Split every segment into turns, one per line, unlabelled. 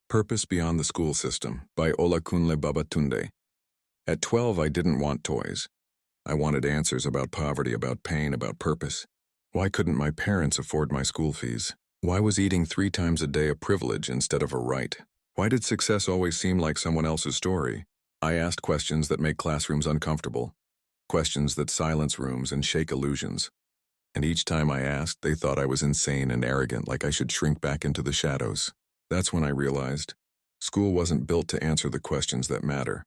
Purpose Beyond the School System by Olakunle Babatunde. At 12, I didn't want toys. I wanted answers about poverty, about pain, about purpose. Why couldn't my parents afford my school fees? Why was eating 3 times a day a privilege instead of a right? Why did success always seem like someone else's story? I asked questions that make classrooms uncomfortable, questions that silence rooms and shake illusions. And each time I asked, they thought I was insane and arrogant, like I should shrink back into the shadows. That's when I realized school wasn't built to answer the questions that matter.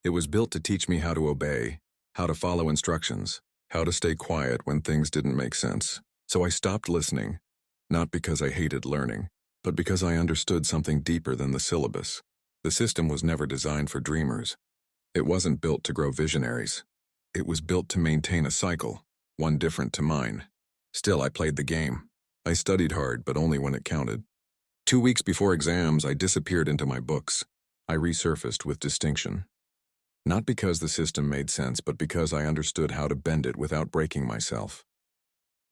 It was built to teach me how to obey, how to follow instructions, how to stay quiet when things didn't make sense. So I stopped listening, not because I hated learning, but because I understood something deeper than the syllabus. The system was never designed for dreamers. It wasn't built to grow visionaries. It was built to maintain a cycle, one different to mine. Still, I played the game. I studied hard, but only when it counted. 2 weeks before exams, I disappeared into my books. I resurfaced with distinction. Not because the system made sense, but because I understood how to bend it without breaking myself.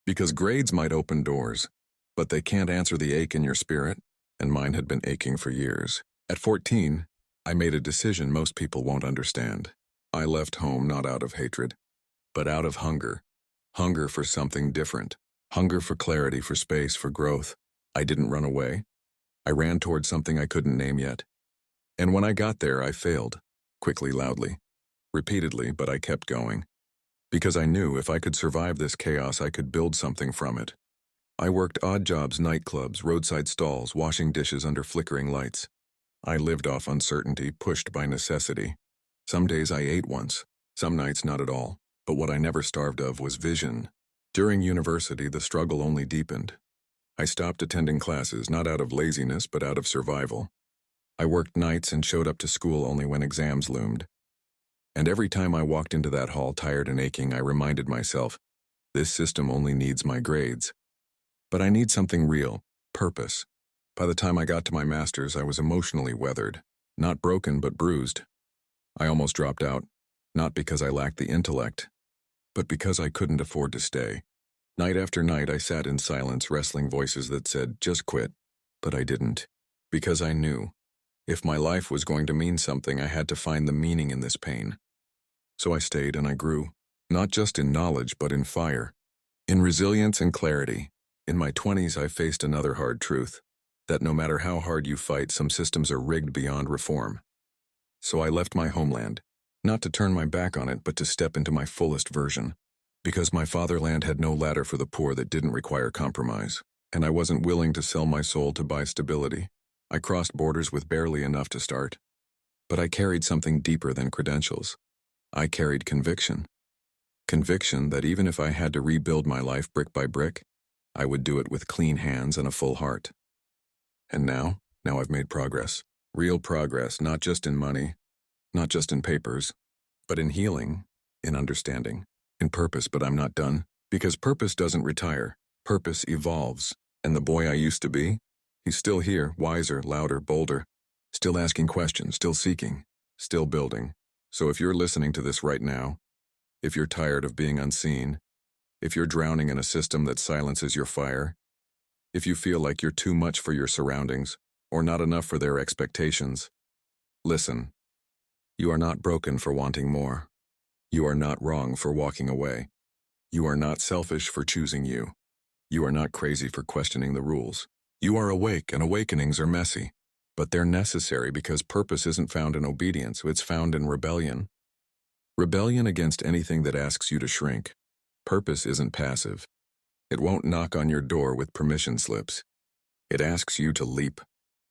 Because grades might open doors, but they can't answer the ache in your spirit, and mine had been aching for years. At 14, I made a decision most people won't understand. I left home not out of hatred, but out of hunger. Hunger for something different. Hunger for clarity, for space, for growth. I didn't run away. I ran towards something I couldn't name yet. And when I got there, I failed. Quickly, loudly. Repeatedly, but I kept going. Because I knew if I could survive this chaos, I could build something from it. I worked odd jobs, nightclubs, roadside stalls, washing dishes under flickering lights. I lived off uncertainty, pushed by necessity. Some days I ate once, some nights not at all. But what I never starved of was vision. During university, the struggle only deepened. I stopped attending classes, not out of laziness, but out of survival. I worked nights and showed up to school only when exams loomed. And every time I walked into that hall tired and aching, I reminded myself, this system only needs my grades. But I need something real, purpose. By the time I got to my master's, I was emotionally weathered, not broken but bruised. I almost dropped out, not because I lacked the intellect, but because I couldn't afford to stay. Night after night, I sat in silence, wrestling voices that said, just quit. But I didn't, because I knew. If my life was going to mean something, I had to find the meaning in this pain. So I stayed and I grew, not just in knowledge, but in fire, in resilience and clarity. In my 20s, I faced another hard truth, that no matter how hard you fight, some systems are rigged beyond reform. So I left my homeland, not to turn my back on it, but to step into my fullest version. Because my fatherland had no ladder for the poor that didn't require compromise, and I wasn't willing to sell my soul to buy stability. I crossed borders with barely enough to start. But I carried something deeper than credentials. I carried conviction. Conviction that even if I had to rebuild my life brick by brick, I would do it with clean hands and a full heart. And now I've made progress. Real progress, not just in money, not just in papers, but in healing, in understanding. In purpose, but I'm not done. Because purpose doesn't retire. Purpose evolves. And the boy I used to be, he's still here, wiser, louder, bolder. Still asking questions, still seeking, still building. So if you're listening to this right now, if you're tired of being unseen, if you're drowning in a system that silences your fire, if you feel like you're too much for your surroundings, or not enough for their expectations, listen. You are not broken for wanting more. You are not wrong for walking away. You are not selfish for choosing you. You are not crazy for questioning the rules. You are awake, and awakenings are messy. But they're necessary because purpose isn't found in obedience, it's found in rebellion. Rebellion against anything that asks you to shrink. Purpose isn't passive. It won't knock on your door with permission slips. It asks you to leap,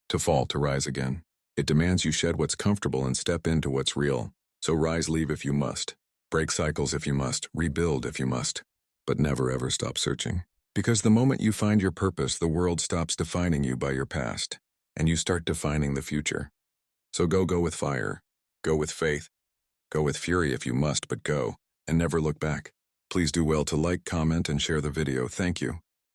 to fall, to rise again. It demands you shed what's comfortable and step into what's real. So rise, leave if you must. Break cycles if you must, rebuild if you must, but never ever stop searching. Because the moment you find your purpose, the world stops defining you by your past, and you start defining the future. So go with fire, go with faith, go with fury if you must, but go, and never look back. Please do well to like, comment, and share the video. Thank you.